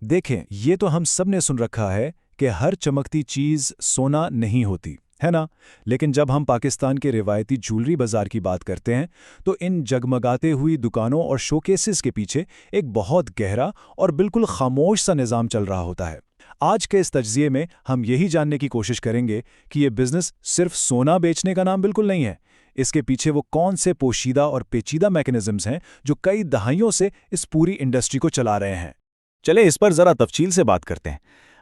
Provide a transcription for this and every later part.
देखें, ये तो हम सब ने सुन रखा है कि हर चमकती चीज़ सोना नहीं होती, है ना? लेकिन जब हम पाकिस्तान के रिवायती ज्वेलरी बाज़ार की बात करते हैं, तो इन जगमगाते हुई दुकानों और शोकेसेस के पीछे एक बहुत गहरा और बिल्कुल खामोश सा निज़ाम चल रहा होता है। आज के इस तज्ज़िये में हम यही जानने की कोशिश करेंगे कि ये बिज़नेस सिर्फ सोना बेचने का नाम बिल्कुल नहीं है। इसके पीछे वो कौन से पोशीदा और पेचीदा मैकेनिज़म्स हैं जो कई दहाइयों से इस पूरी इंडस्ट्री को चला रहे हैं। चले इस पर जरा तफसील से बात करते हैं।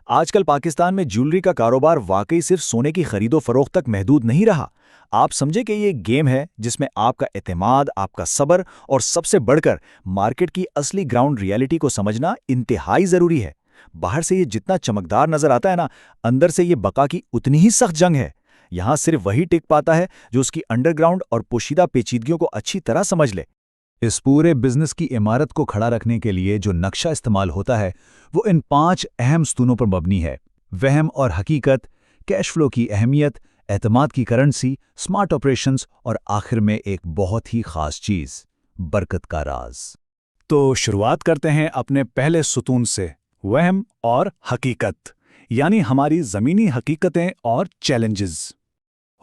आजकल पाकिस्तान में ज्वेलरी का कारोबार वाकई सिर्फ सोने की खरीदो फरोख्त तक महदूद नहीं रहा। आप समझे कि ये एक गेम है जिसमें आपका एतमाद, आपका सब्र और सबसे बढ़कर मार्केट की असली ग्राउंड रियलिटी को समझना इंतहाई जरूरी है। बाहर से ये जितना चमकदार नजर आता है ना, अंदर से ये बका की उतनी ही सख्त जंग है। यहाँ सिर्फ वही टिक पाता है जो उसकी अंडरग्राउंड और पोशीदा पेचीदगियों को अच्छी तरह समझ ले। इस पूरे बिजनेस की इमारत को खड़ा रखने के लिए जो नक्शा इस्तेमाल होता है वो इन 5 अहम स्तूनों पर मबनी है: वहम और हकीकत, कैश फ्लो की अहमियत, एतमाद की करेंसी, स्मार्ट ऑपरेशंस और आखिर में एक बहुत ही खास चीज़, बरकत का राज। तो शुरुआत करते हैं अपने पहले सुतून से, वहम और हकीकत, यानी हमारी ज़मीनी हकीकतें और चैलेंजेस।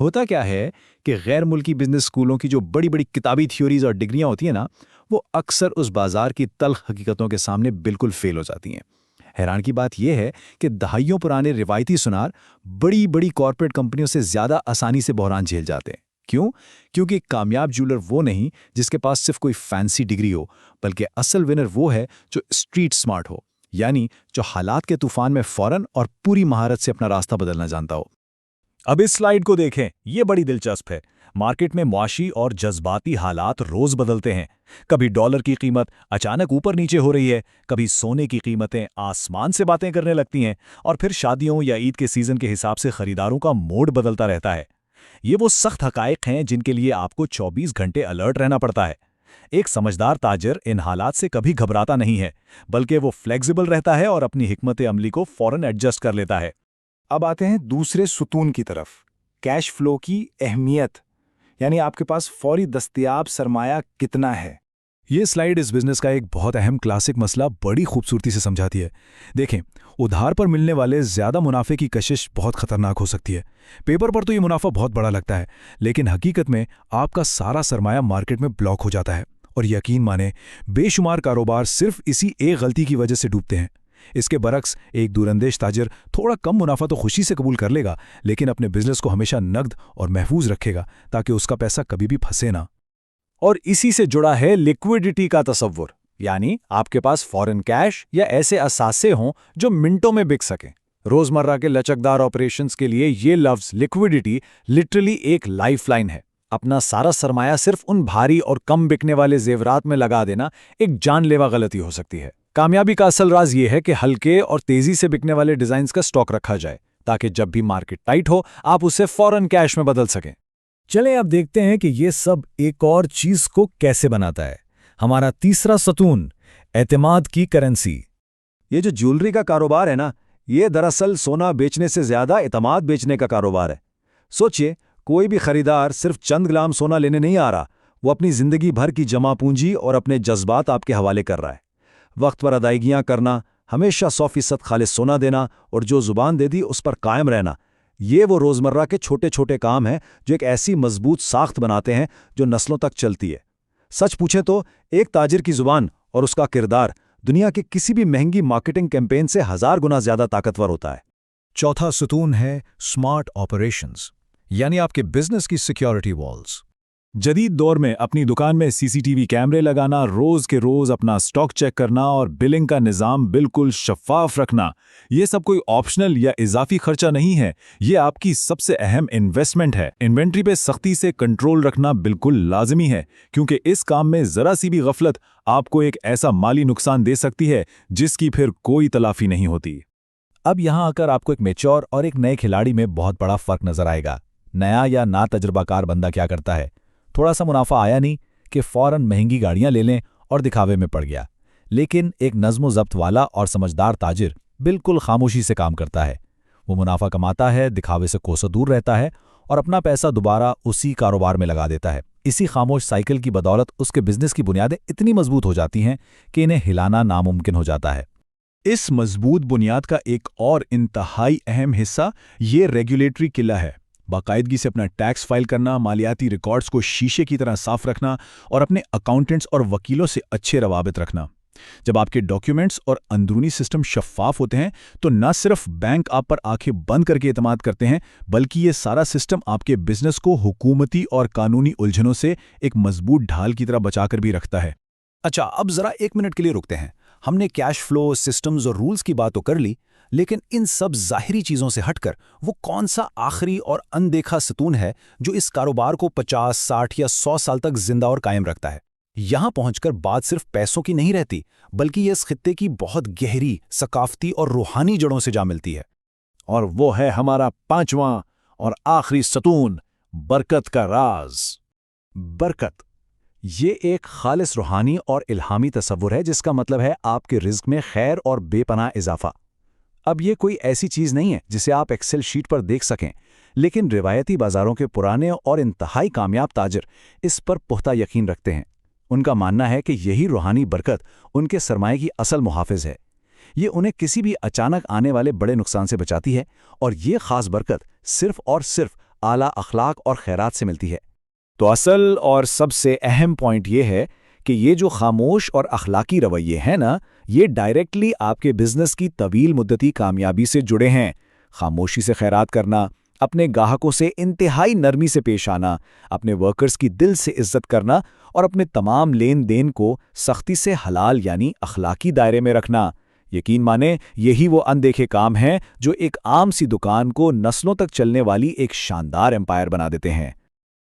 होता क्या है कि गैर मुल्की बिजनेस स्कूलों की जो बड़ी बड़ी किताबी थ्योरीज और डिग्रियां होती हैं ना, वो अक्सर उस बाजार की तल्ख हकीकतों के सामने बिल्कुल फेल हो जाती हैं। हैरान की बात यह है कि दहाइयों पुराने रिवायती सुनार बड़ी बड़ी कॉरपोरेट कंपनियों से ज़्यादा आसानी से बहरान झेल जाते हैं। क्यों? क्योंकि कामयाब ज्वेलर वो नहीं जिसके पास सिर्फ कोई फैंसी डिग्री हो, बल्कि असल विनर वो है जो स्ट्रीट स्मार्ट हो, यानी जो हालात के तूफान में फौरन और पूरी महारत से अपना रास्ता बदलना जानता हो। अब इस स्लाइड को देखें, ये बड़ी दिलचस्प है। मार्केट में मुआशी और जज्बाती हालात रोज बदलते हैं। कभी डॉलर की कीमत अचानक ऊपर नीचे हो रही है, कभी सोने की कीमतें आसमान से बातें करने लगती हैं, और फिर शादियों या ईद के सीजन के हिसाब से खरीदारों का मूड बदलता रहता है। ये वो सख्त हकायक हैं जिनके लिए आपको 24 घंटे अलर्ट रहना पड़ता है। एक समझदार ताजर इन हालात से कभी घबराता नहीं है, बल्कि वो फ्लेक्सिबल रहता है और अपनी हिकमत अमली को फौरन एडजस्ट कर लेता है। अब आते हैं दूसरे सुतून की तरफ, कैश फ्लो की अहमियत, यानी आपके पास फौरी दस्तयाब सरमाया कितना है। ये स्लाइड इस बिजनेस का एक बहुत अहम क्लासिक मसला बड़ी खूबसूरती से समझाती है। देखें, उधार पर मिलने वाले ज़्यादा मुनाफे की कशिश बहुत खतरनाक हो सकती है। पेपर पर तो ये मुनाफा बहुत बड़ा लगता है, लेकिन हकीकत में आपका सारा सरमाया मार्केट में ब्लॉक हो जाता है। और यकीन माने, बेशुमार कारोबार सिर्फ इसी एक गलती की वजह से डूबते हैं। इसके बरक्स एक दूरंदेश ताजिर थोड़ा कम मुनाफा तो खुशी से कबूल कर लेगा, लेकिन अपने बिजनेस को हमेशा नकद और महफूज रखेगा ताकि उसका पैसा कभी भी फंसे ना। और इसी से जुड़ा है लिक्विडिटी का तसव्वुर, यानी आपके पास फॉरेन कैश या ऐसे असासे हों जो मिनटों में बिक सकें। रोजमर्रा के लचकदार ऑपरेशंस के लिए ये लफ्ज लिक्विडिटी लिटरली एक लाइफलाइन है। अपना सारा सरमाया सिर्फ उन भारी और कम बिकने वाले जेवरात में लगा देना एक जानलेवा गलती हो सकती है। कामयाबी का असल राज ये है कि हल्के और तेजी से बिकने वाले डिजाइन्स का स्टॉक रखा जाए, ताकि जब भी मार्केट टाइट हो आप उसे फौरन कैश में बदल सकें। चलें अब देखते हैं कि ये सब एक और चीज को कैसे बनाता है। हमारा तीसरा सतून, एतमाद की करेंसी। ये जो ज्वेलरी का कारोबार है ना, ये दरअसल सोना बेचने से ज्यादा एतमाद बेचने का कारोबार है। सोचिए, कोई भी खरीदार सिर्फ चंद ग्राम सोना लेने नहीं आ रहा, वो अपनी जिंदगी भर की जमा पूंजी और अपने जज्बात आपके हवाले कर रहा है। वक्त पर अदायगियां करना, हमेशा 100% खालिस सोना देना और जो जुबान दे दी उस पर कायम रहना, ये वो रोजमर्रा के छोटे छोटे काम हैं जो एक ऐसी मजबूत साख्त बनाते हैं जो नस्लों तक चलती है। सच पूछें तो एक ताजिर की जुबान और उसका किरदार दुनिया के किसी भी महंगी मार्केटिंग कैंपेन से 1000 गुना ज्यादा ताकतवर होता है। चौथा सतून है स्मार्ट ऑपरेशंस, यानी आपके बिजनेस की सिक्योरिटी वॉल्स। जदीद दौर में अपनी दुकान में सीसीटीवी कैमरे लगाना, रोज के रोज अपना स्टॉक चेक करना और बिलिंग का निज़ाम बिल्कुल शफाफ रखना, ये सब कोई ऑप्शनल या इजाफी खर्चा नहीं है, ये आपकी सबसे अहम इन्वेस्टमेंट है। इन्वेंट्री पे सख्ती से कंट्रोल रखना बिल्कुल लाजमी है, क्योंकि इस काम में जरा सी भी गफलत आपको एक ऐसा माली नुकसान दे सकती है जिसकी फिर कोई तलाफी नहीं होती। अब यहाँ आकर आपको एक मेच्योर और एक नए खिलाड़ी में बहुत बड़ा फर्क नजर आएगा। नया या ना तजुर्बाकार बंदा क्या करता है, थोड़ा सा मुनाफा आया नहीं कि फौरन महंगी गाड़ियां ले लें और दिखावे में पड़ गया। लेकिन एक नज़्म ज़ब्त वाला और समझदार ताजिर बिल्कुल खामोशी से काम करता है। वो मुनाफा कमाता है, दिखावे से कोसों दूर रहता है और अपना पैसा दोबारा उसी कारोबार में लगा देता है। इसी खामोश साइकिल की बदौलत उसके बिजनेस की बुनियादें इतनी मजबूत हो जाती हैं कि इन्हें हिलाना नामुमकिन हो जाता है। इस मजबूत बुनियाद का एक और इंतहाई अहम हिस्सा ये रेगुलेटरी किला है। बाकायदगी से अपना टैक्स फाइल करना, मालियाती रिकॉर्ड्स को शीशे की तरह साफ रखना और अपने अकाउंटेंट्स और वकीलों से अच्छे रवाबित रखना। जब आपके डॉक्यूमेंट्स और अंदरूनी सिस्टम शफ्फाफ होते हैं तो न सिर्फ बैंक आप पर आंखें बंद करके एतमाद करते हैं, बल्कि ये सारा सिस्टम आपके बिजनेस को हुकूमती और कानूनी उलझनों से एक मजबूत ढाल की तरह बचाकर भी रखता है। अच्छा, अब जरा 1 मिनट के लिए रुकते हैं। हमने कैश फ्लो, सिस्टम्स और रूल्स की बात तो कर ली, लेकिन इन सब ज़ाहिरी चीज़ों से हटकर वो कौन सा आखिरी और अनदेखा सतून है जो इस कारोबार को 50, 60 या 100 साल तक जिंदा और कायम रखता है? यहां पहुंचकर बात सिर्फ पैसों की नहीं रहती, बल्कि ये इस खित्ते की बहुत गहरी, सकाफती और रूहानी जड़ों से जा मिलती है। और वो है हमारा 5वां और आखिरी सतून, बरकत का राज। बरकत ये एक खालिस रूहानी और इल्हामी तसव्वुर है जिसका मतलब है आपके रिज़्क में खैर और बेपनाह इजाफा। अब ये कोई ऐसी चीज़ नहीं है जिसे आप एक्सेल शीट पर देख सकें, लेकिन रिवायती बाज़ारों के पुराने और इंतहाई कामयाब ताजिर इस पर पुख्ता यकीन रखते हैं। उनका मानना है कि यही रूहानी बरकत उनके सरमाए की असल मुहाफ़िज़ है। ये उन्हें किसी भी अचानक आने वाले बड़े नुकसान से बचाती है, और ये ख़ास बरकत सिर्फ़ और सिर्फ आला अखलाक और खैरात से मिलती है। तो असल और सबसे अहम पॉइंट ये है कि ये जो खामोश और अखलाकी रवैये हैं ना, ये डायरेक्टली आपके बिजनेस की तवील मुद्दती कामयाबी से जुड़े हैं। खामोशी से खैरात करना, अपने ग्राहकों से इंतहाई नरमी से पेश आना, अपने वर्कर्स की दिल से इज्जत करना और अपने तमाम लेन देन को सख्ती से हलाल यानी अखलाकी दायरे में रखना। यकीन माने, यही वो अनदेखे काम हैं जो एक आम सी दुकान को नस्लों तक चलने वाली एक शानदार एम्पायर बना देते हैं।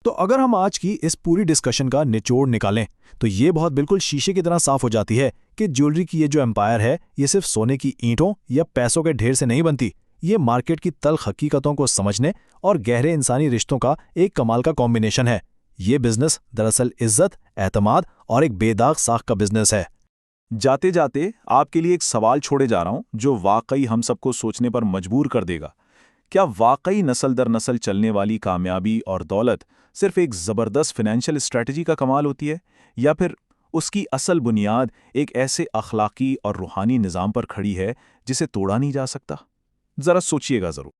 तो अगर हम आज की इस पूरी डिस्कशन का निचोड़ निकालें तो ये बहुत बिल्कुल शीशे की तरह साफ हो जाती है कि ज्वेलरी की ये जो एम्पायर है, ये सिर्फ सोने की ईंटों या पैसों के ढेर से नहीं बनती। ये मार्केट की तल्ख हकीकतों को समझने और गहरे इंसानी रिश्तों का एक कमाल का कॉम्बिनेशन है। ये बिजनेस दरअसल इज्जत, एतमाद और एक बेदाग साख का बिजनेस है। जाते जाते आपके लिए एक सवाल छोड़े जा रहा हूं जो वाकई हम सबको सोचने पर मजबूर कर देगा। क्या वाकई नस्ल दर नस्ल चलने वाली कामयाबी और दौलत सिर्फ एक ज़बरदस्त फाइनेंशियल स्ट्रैटेजी का कमाल होती है, या फिर उसकी असल बुनियाद एक ऐसे अखलाकी और रूहानी निज़ाम पर खड़ी है जिसे तोड़ा नहीं जा सकता? ज़रा सोचिएगा ज़रूर।